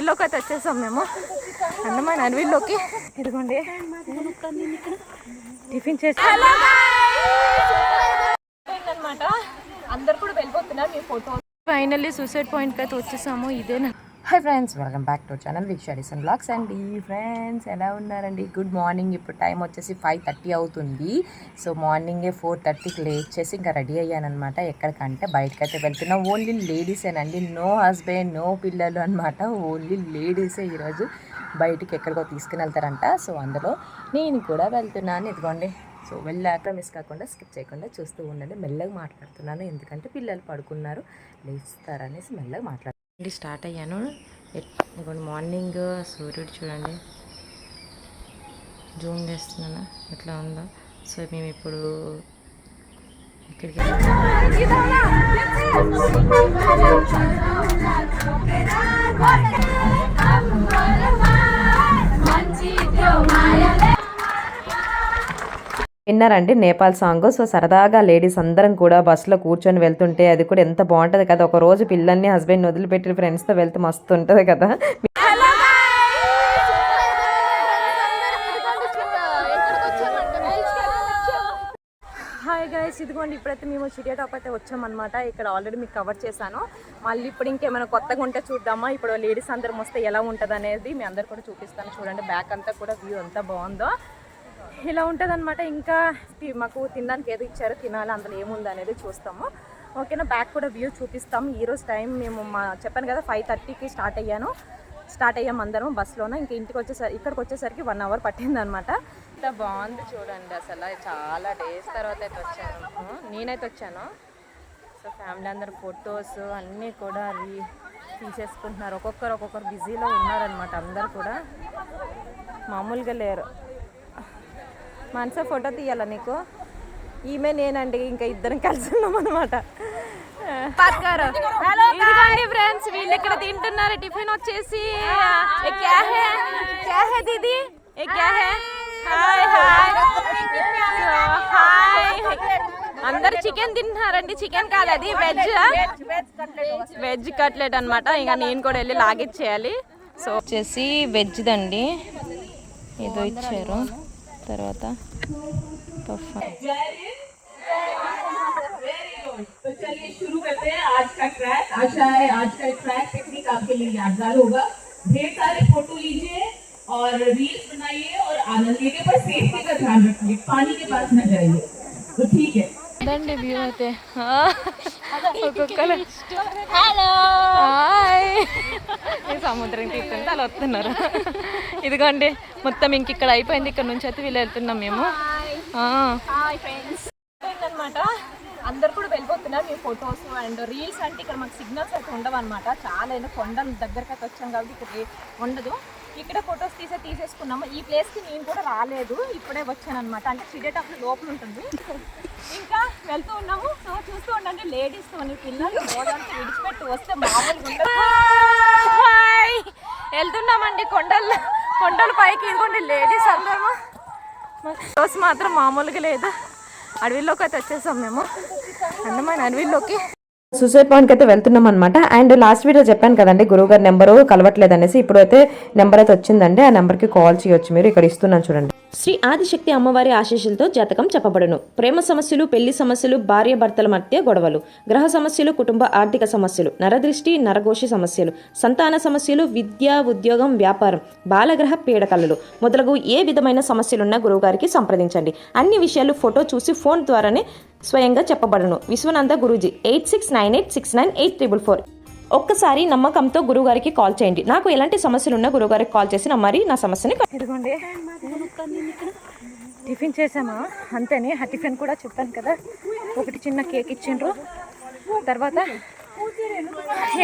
అడవిలోకి అయితే వచ్చేసాం మేము, అందమైన అడవిలోకి. ఇదిగోండి టిఫిన్ చేసి అనమాట. అందరు కూడా వెళ్ళిపోతున్నారు మీ ఫోటో. ఫైనల్లీ సూసైడ్ పాయింట్కి అయితే వచ్చేసాము. ఇదేనా? Hi friends, welcome back to channel Veeksha Edison blogs అండి. ఫ్రెండ్స్ ఎలా ఉన్నారండి? Good morning. ఇప్పుడు టైం వచ్చేసి 5:30 అవుతుంది. సో మార్నింగే 4:30కి లేచేసి ఇంకా రెడీ అయ్యానమాట. ఎక్కడికంటే బయటకు అయితే వెళ్తున్నాం. ఓన్లీ లేడీసేనండి, నో హస్బెండ్ నో పిల్లలు అనమాట. ఓన్లీ లేడీసే ఈరోజు బయటికి ఎక్కడికో తీసుకుని వెళ్తారంట. సో అందులో నేను కూడా వెళ్తున్నాను. ఇదిగోండి. సో వెళ్ళాక మిస్ కాకుండా స్కిప్ చేయకుండా చూస్తూ ఉండండి. మెల్లగా మాట్లాడుతున్నాను ఎందుకంటే పిల్లలు పడుకున్నారు, లేస్తారనేసి మెల్లగా మాట్లాడుతున్నాను. స్టార్ట్ అయ్యాను. ఇంకోటి మార్నింగ్ సూర్యుడు చూడండి, జూమ్ చేస్తున్నాను ఎట్లా ఉందో. సో మేము ఇప్పుడు ఇక్కడికి విన్నారండి నేపాల్ సాంగ్. సో సరదాగా లేడీస్ అందరం కూడా బస్సులో కూర్చొని వెళ్తుంటే అది కూడా ఎంత బాగుంటుంది కదా. ఒక రోజు పిల్లల్ని హస్బెండ్ వదిలిపెట్టి ఫ్రెండ్స్తో వెళ్తే మస్తు ఉంటుంది కదా. హాయ్ గైస్, ఇదిగోండి ఇప్పుడైతే మేము చిడియా టాప్ అయితే వచ్చామన్నమాట. ఇక్కడ ఆల్రెడీ మీకు కవర్ చేశాను. మళ్ళీ ఇప్పుడు ఇంకేమైనా కొత్తగా ఉంటే చూద్దామా. ఇప్పుడు లేడీస్ అందరం వస్తే ఎలా ఉంటుంది అనేది మీ అందరు కూడా చూపిస్తాను. చూడండి బ్యాక్ అంతా కూడా వ్యూ ఎంత బాగుందో. ఇలా ఉంటుంది అనమాట. ఇంకా మాకు తినడానికి ఏది ఇచ్చారో తినాలి, అందులో ఏముంది అనేది చూస్తాము. ఓకేనా, బ్యాక్ కూడా వ్యూ చూపిస్తాము. ఈరోజు టైం మేము చెప్పాను కదా 5:30కి స్టార్ట్ అయ్యాము అందరం బస్సులోనే. ఇంక ఇక్కడికి వచ్చేసరికి 1 అవర్ పట్టిందనమాట. ఇంత బాగుంది చూడండి. అసలు చాలా డేస్ తర్వాత అయితే వచ్చాను, నేనైతే వచ్చాను. సో ఫ్యామిలీ అందరు ఫొటోస్ అన్నీ కూడా అవి తీసేసుకుంటున్నారు. ఒక్కొక్కరు బిజీలో ఉన్నారనమాట. అందరు కూడా మామూలుగా లేరు. మనసా ఫోటో తీయాలా నీకు? ఈమె నేనండి, ఇంకా ఇద్దరం కలిసి ఉన్నాం అనమాట. ఇదిగోండి ఫ్రెండ్స్, వీళ్ళు ఇక్కడ తింటున్నారు. టిఫిన్ వచ్చేసి దీది అందరు చికెన్ తింటున్నారండి. చికెన్ కాదు, అది వెజ్ కట్లెట్ అనమాట. ఇంకా నేను కూడా వెళ్ళి లాగిచ్చేయాలి. సో వచ్చేసి వెజ్ దండి, ఏదో ఇచ్చారు. తర్వాత तो चलिए शुरू करते हैं आज का ट्रैक. आशा है आज का ट्रैक पिकनिक आपके लिए यादगार होगा. ढेर सारे फोटो लीजिए और रील्स बनाइए और आनंद लीजिए, पर सेफ्टी का ध्यान रखिए, पानी के पास न जाइए. तो ठीक है. దండి వ్యూ అయితే ఒక్కొక్కరు హలో హాయ్ సముద్రం తీస్తుంటే అలా వస్తున్నారు. ఇదిగోండి మొత్తం ఇంక ఇక్కడ అయిపోయింది. ఇక్కడ నుంచి అయితే వీళ్ళు వెళ్తున్నాం మేము అనమాట. అందరు కూడా వెళ్ళిపోతున్నారు మీ ఫొటోస్ అండ్ రీల్స్. అంటే ఇక్కడ మాకు సిగ్నల్స్ అయితే ఉండవు అనమాట. చాలా కొండల దగ్గరికి అయితే వచ్చాం కాబట్టి ఇక్కడ ఉండదు. ఇక్కడ ఫొటోస్ తీసేసుకున్నాము. ఈ ప్లేస్కి నేను కూడా రాలేదు, ఇప్పుడే వచ్చాను అనమాట. అంటే చిడియా టాప్ లోపల ఉంటుంది. ఇంకా వెళ్తూ ఉన్నాము. సో చూస్తూ ఉండండి. లేడీస్ పిల్లలు రోజంతా విడిచిపెట్టి వస్తే మామూలుగా ఉండదు. వెళ్తున్నామండి కొండల పైకి. ఇదిగోండి లేడీస్ అందరము. రోజు మాత్రం మామూలుగా లేదు. అడవిలోకి అయితే వచ్చేసాం మేము, అందమైన అడవిలోకి. సూసైడ్ పాయింట్కి అయితే వెళ్తున్నాం అనమాట. అండ్ లాస్ట్ వీడియో చెప్పాను కదండి గురువుగారి నెంబరు కలవట్లేదు అనేసి. ఇప్పుడు అయితే నెంబర్ అయితే వచ్చిందండి. ఆ నెంబర్కి కాల్ చేయొచ్చు మీరు. ఇక్కడ ఇస్తున్నాను చూడండి. శ్రీ ఆదిశక్తి అమ్మవారి ఆశీస్సులతో జాతకం చెప్పబడును. ప్రేమ సమస్యలు, పెళ్లి సమస్యలు, భార్య భర్తల మధ్య గొడవలు, గ్రహ సమస్యలు, కుటుంబ ఆర్థిక సమస్యలు, నరదృష్టి నరఘోషి సమస్యలు, సంతాన సమస్యలు, విద్య ఉద్యోగం వ్యాపారం, బాలగ్రహ పీడకలలు మొదలగు ఏ విధమైన సమస్యలున్నా గురువుగారికి సంప్రదించండి. అన్ని విషయాలు ఫోటో చూసి ఫోన్ ద్వారానే స్వయంగా చెప్పబడును. విశ్వనంద గురూజీ 8698698444. ఒక్కసారి నమ్మకంతో గురువుగారికి కాల్ చేయండి. నాకు ఎలాంటి సమస్యలు ఉన్నా గురువుగారికి కాల్ చేసి మరి నా సమస్యని. ఇదిగోండి టిఫిన్ చేసామా అంతేనే. ఆ టిఫిన్ కూడా చెప్పాను కదా, ఒకటి చిన్న కేక్ ఇచ్చిండ్రు. తర్వాత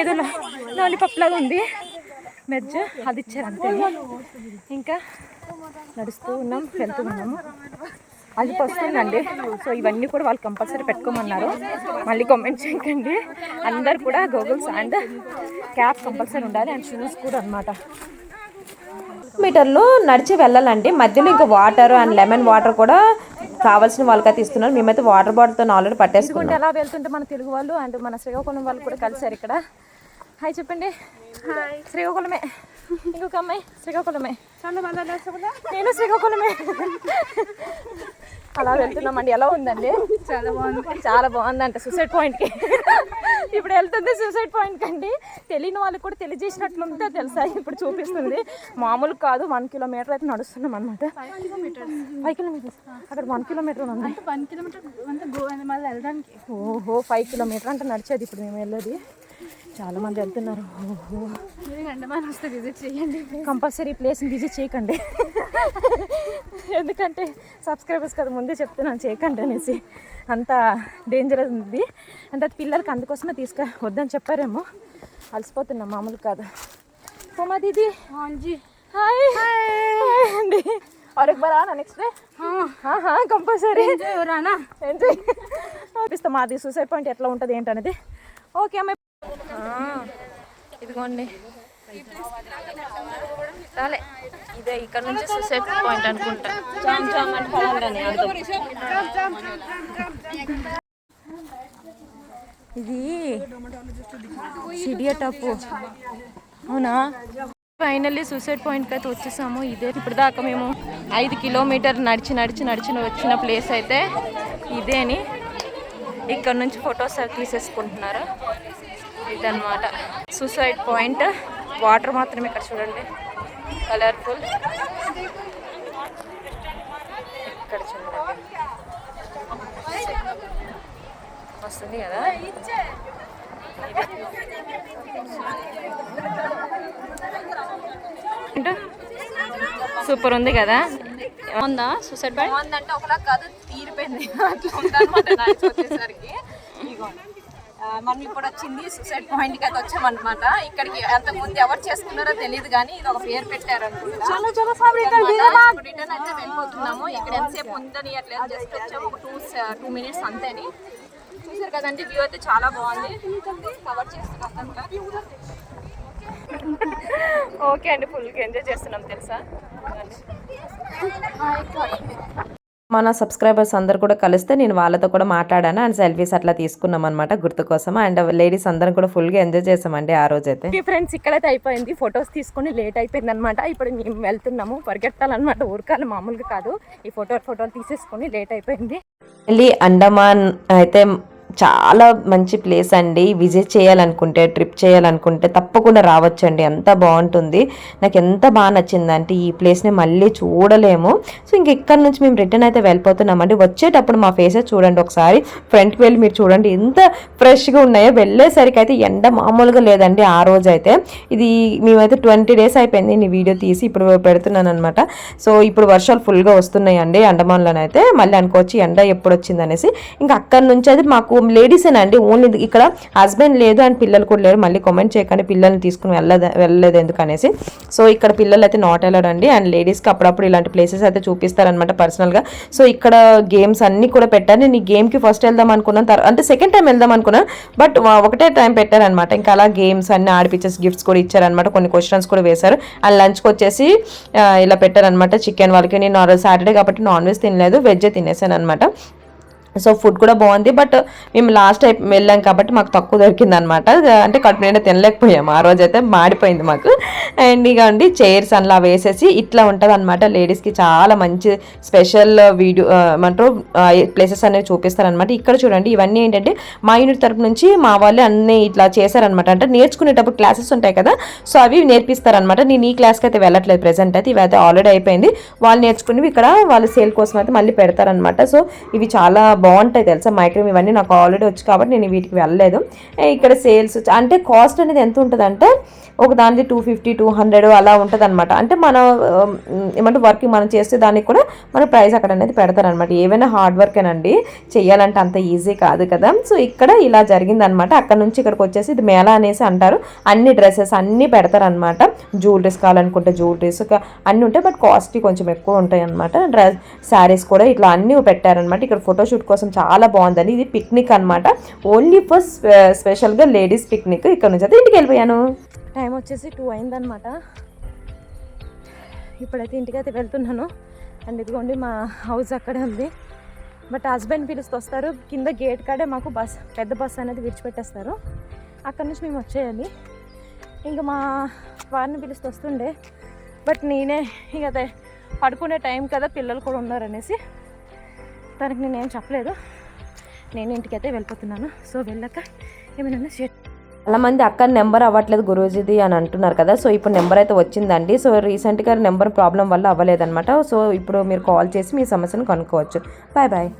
ఏదో లాలీపాప్ లాగా ఉంది వెజ్, అది ఇచ్చారు అంతే. ఇంకా నడుస్తూ ఉన్నాం, వెళ్తూ ఉన్నాము. అది వస్తుందండి. సో ఇవన్నీ కూడా వాళ్ళు కంపల్సరీ పెట్టుకోమన్నారు. మళ్ళీ కామెంట్ చేయకండి. అందరు కూడా గోగుల్స్ అండ్ క్యాప్ కంపల్సరీ ఉండాలి అండ్ షూస్ కూడా అనమాట. మీటర్లు నడిచి వెళ్ళాలండి. మధ్యలో ఇంకా వాటర్ అండ్ లెమన్ వాటర్ కూడా కావాల్సిన వాళ్ళకైతే ఇస్తున్నారు. మేమైతే వాటర్ బాటిల్తో ఆల్రెడీ పట్టేసుకుంటే అలా వెళ్తుంటే మన తెలుగు వాళ్ళు అండ్ మన శ్రీకాకుళం వాళ్ళు కూడా కలిసారు ఇక్కడ. హాయ్ చెప్పండి. హాయ్. శ్రీకాకుళమే. ఇంకొక అమ్మాయి శ్రీకాకుళమే. నేను శ్రీకాకుళమే. అలా వెళ్తున్నామండి. ఎలా ఉందండి? చాలా బాగుంది. చాలా బాగుందంట సూసైడ్ పాయింట్కి. ఇప్పుడు వెళ్తుంది సూసైడ్ పాయింట్కి అండి. తెలియని వాళ్ళకి కూడా తెలియజేసినట్లుంటే తెలుసా, ఇప్పుడు చూపిస్తుంది. మామూలు కాదు, 1 కిలోమీటర్ అయితే నడుస్తున్నాం అనమాట. 5 కిలోమీటర్స్. అక్కడ 1 కిలోమీటర్ ఉంది. 1 కిలోమీటర్ అంటే మళ్ళీ వెళ్ళడానికి. ఓహో 5 కిలోమీటర్ అంటే నడిచేది ఇప్పుడు మేము వెళ్ళేది. చాలా మంది వెళ్తున్నారు. ఓహో అండమాన్ వస్తే విజిట్ చేయండి. కంపల్సరీ ప్లేస్ని విజిట్ చేయకండి. ఎందుకంటే సబ్స్క్రైబర్స్ కదా ముందే చెప్తున్నాను చేయకండి అనేసి. అంత డేంజరస్ ఉంది అంటే అది పిల్లలకి అందుకోసమే వద్దని చెప్పారేమో. అలసిపోతున్నాం మామూలు కాదు. పోమా దీది. హాయ్ అండి. और एक बार आना नेक्स्ट डे. हाँ कंपल्सरी రానా ఎంజాయ్ చూపిస్తాం. మాది సూసైడ్ పాయింట్ ఎట్లా ఉంటుంది ఏంటనేది. ఓకే అమ్మాయి. ఇదిగోండి రాలే. ఇదే ఇక్కడ నుంచి సూసైడ్ పాయింట్ అనుకుంటా. జామ్ జామ్ అని పడాలని అర్థం. ఇది సిడియా టాపు. అవునా? ఫైనల్లీ సూసైడ్ పాయింట్కి అయితే వచ్చేసాము. ఇదే ఇప్పుడు దాకా మేము 5 కిలోమీటర్ నడిచి వచ్చిన ప్లేస్ అయితే ఇదేని. ఇక్కడ నుంచి ఫొటోస్ తీసేసుకుంటున్నారు. ఇదన్నమాట సూసైడ్ పాయింట్. వాటర్ మాత్రమే ఇక్కడ చూడండి కలర్ఫుల్. ఇక్కడ చూడండి వస్తుంది కదా. సూపర్ ఉంది కదా. ఉందా సూసైడ్ పాయింట్? ఉందంటే ఒకలా కాదు, తీరిపోయింది. అట్లా ఉందన్నమాట నాయిస్ వచ్చేసరికి. మనం ఇప్పుడు వచ్చింది సూసైడ్ పాయింట్కి అయితే వచ్చామన్నమాట. ఇక్కడికి అంతకుముందు ఎవరు చేసుకున్నారో తెలియదు కానీ ఇది ఒక పేరు పెట్టారు అనుకుంటా. రిటర్న్ అయితే వెళ్ళిపోతున్నాము. ఇక్కడ ఎంతసేపు ఉందని అట్లా జస్ట్ వచ్చాము. ఒక 2 మినిట్స్ అంతేని. చూసారు కదండి వ్యూ అయితే చాలా బాగుంది. కవర్ చేస్తున్నాం. ఓకే అండి, ఫుల్గా ఎంజాయ్ చేస్తున్నాం తెలుసా. మన సబ్స్క్రైబర్స్ అందరు కూడా కలిస్తే నేను వాళ్ళతో కూడా మాట్లాడాను అండ్ సెల్ఫీస్ అట్లా తీసుకున్నాం అనమాట గుర్తు కోసం. అండ్ లేడీస్ అందరం కూడా ఫుల్గా ఎంజాయ్ చేసామండి ఆ రోజైతే. ఫ్రెండ్స్ ఇక్కడైతే అయిపోయింది. ఫొటోస్ తీసుకొని లేట్ అయిపోయింది అనమాట. ఇప్పుడు మేము వెళ్తున్నాము. పరిగెట్టాలన్నమాట, ఊరకాలు మామూలుగా కాదు. ఈ ఫోటోలు తీసేసుకొని లేట్ అయిపోయింది. మళ్ళీ అండమాన్ అయితే చాలా మంచి ప్లేస్ అండి. విజిట్ చేయాలనుకుంటే, ట్రిప్ చేయాలనుకుంటే తప్పకుండా రావచ్చండి. అంత బాగుంటుంది. నాకు ఎంత బాగా నచ్చిందంటే ఈ ప్లేస్ని మళ్ళీ చూడలేము. సో ఇంక ఇక్కడ నుంచి మేము రిటర్న్ అయితే వెళ్ళిపోతున్నామండి. వచ్చేటప్పుడు మా ఫేసెస్ చూడండి ఒకసారి, ఫ్రంట్కి వెళ్ళి మీరు చూడండి ఎంత ఫ్రెష్గా ఉన్నాయో. వెళ్ళేసరికి అయితే ఎండ మామూలుగా లేదండి ఆ రోజు అయితే. ఇది మేమైతే 20 డేస్ అయిపోయింది ఈ వీడియో తీసి ఇప్పుడు పెడుతున్నాను అనమాట. సో ఇప్పుడు వర్షాలు ఫుల్గా వస్తున్నాయండి అండమాన్లోనైతే. మళ్ళీ అనుకోవచ్చు ఎండ ఎప్పుడు వచ్చింది అనేసి. ఇంకా అక్కడ నుంచి అయితే మాకు లేడీసేనండి ఓన్లీ. ఇక్కడ హస్బెండ్ లేదు అండ్ పిల్లలు కూడా లేరు. మళ్ళీ కామెంట్ చేయకండి పిల్లల్ని తీసుకుని వెళ్ళలేదు ఎందుకనేసి. సో ఇక్కడ పిల్లలు అయితే నాట్ అలౌడ్ అండి. అండ్ లేడీస్కి అప్పుడప్పుడు ఇలాంటి ప్లేసెస్ అయితే చూపిస్తారనమాట పర్సనల్గా. సో ఇక్కడ గేమ్స్ అన్నీ కూడా పెట్టారు. నేను ఈ గేమ్కి ఫస్ట్ వెళ్దాం అనుకున్నాను, అంటే సెకండ్ టైం వెళ్దాం అనుకున్నాను. బట్ ఒకటే టైం పెట్టారనమాట. ఇంకా అలా గేమ్స్ అన్ని ఆడిపించేసి గిఫ్ట్స్ కూడా ఇచ్చారనమాట. కొన్ని క్వశ్చన్స్ కూడా వేశారు. అండ్ లంచ్కి వచ్చేసి ఇలా పెట్టారనమాట చికెన్. వాళ్ళకి నేను సాటర్డే కాబట్టి నాన్ వెజ్ తినలేదు, వెజ్ తినేసాను అనమాట. సో ఫుడ్ కూడా బాగుంది. బట్ మేము లాస్ట్ టైం వెళ్ళాం కాబట్టి మాకు తక్కువ దొరికింది అనమాట. అంటే కడుపు నిండా తినలేకపోయాము ఆ రోజైతే, మాడిపోయింది మాకు. అండ్ ఇక అండి చైర్స్ అలా వేసేసి ఇట్లా ఉంటుంది అనమాట. లేడీస్కి చాలా మంచి స్పెషల్ వీడియో ఏమంటారు ప్లేసెస్ అనేవి చూపిస్తారనమాట. ఇక్కడ చూడండి ఇవన్నీ ఏంటంటే మా యూనిట్ తరపు నుంచి మా వాళ్ళే అన్నీ ఇట్లా చేశారనమాట. అంటే నేర్చుకునేటప్పుడు క్లాసెస్ ఉంటాయి కదా, సో అవి నేర్పిస్తారనమాట. నేను ఈ క్లాస్కి అయితే వెళ్ళట్లేదు ప్రెసెంట్ అయితే. ఇవైతే ఆల్రెడీ అయిపోయింది. వాళ్ళు నేర్చుకునేవి ఇక్కడ వాళ్ళ సేల్ కోసం అయితే మళ్ళీ పెడతారనమాట. సో ఇవి చాలా బాగుంటాయి తెలుసా. మైక్రోవేవ్ ఇవన్నీ నాకు ఆల్రెడీ వచ్చి కాబట్టి నేను వీటికి వెళ్ళలేదు. ఇక్కడ సేల్స్ అంటే కాస్ట్ అనేది ఎంత ఉంటుందంటే ఒక దానిది 250 200 అలా ఉంటుంది అనమాట. అంటే మన ఏమంటే వర్క్ మనం చేస్తే దానికి కూడా మన ప్రైస్ అక్కడ అనేది పెడతారనమాట. ఏవైనా హార్డ్ వర్క్ ఏనండి, చెయ్యాలంటే అంత ఈజీ కాదు కదా. సో ఇక్కడ ఇలా జరిగిందనమాట. అక్కడ నుంచి ఇక్కడికి వచ్చేసి ఇది మేళా అనేసి అంటారు. అన్ని డ్రెస్సెస్ అన్నీ పెడతారనమాట. జ్యువెలరీస్ కావాలనుకుంటే జ్యువెలరీస్ అన్నీ ఉంటాయి. బట్ కాస్ట్ కొంచెం ఎక్కువ ఉంటాయి అనమాట. శారీస్ కూడా ఇట్లా అన్నీ పెట్టారనమాట. ఇక్కడ ఫోటోషూట్ కోసం చాలా బాగుందని. ఇది పిక్నిక్ అనమాట, ఓన్లీ ఫర్ స్పెషల్గా లేడీస్ పిక్నిక్. ఇక్కడ నుంచి అయితే ఇంటికి వెళ్ళిపోయాను. టైం వచ్చేసి 2 అయిందనమాట. ఇప్పుడైతే ఇంటికైతే వెళ్తున్నాను. అండ్ ఇదిగోండి మా హౌస్ అక్కడే ఉంది. బట్ హస్బెండ్ పిలుస్తూ వస్తారు. కింద గేట్ కాడే మాకు పెద్ద బస్ అనేది విడిచిపెట్టేస్తారు. అక్కడ నుంచి మేము వచ్చేయాలి. ఇంకా మా వారిని పిలుస్తూ వస్తుండే, బట్ నేనే ఇక అదే పడుకునే టైం కదా, పిల్లలు కూడా ఉన్నారనేసి తనకి నేనేం చెప్పలేదు. నేను ఇంటికైతే వెళ్ళిపోతున్నాను. సో వెళ్ళాక ఏమైనా చాలా మంది అక్కడ నెంబర్ అవ్వట్లేదు గురూజీది అని అంటున్నారు కదా. సో ఇప్పుడు నెంబర్ అయితే వచ్చిందండి. సో రీసెంట్గా నెంబర్ ప్రాబ్లం వల్ల అవ్వలేదన్నమాట. సో ఇప్పుడు మీరు కాల్ చేసి మీ సమస్యను కనుక్కోవచ్చు. Bye bye.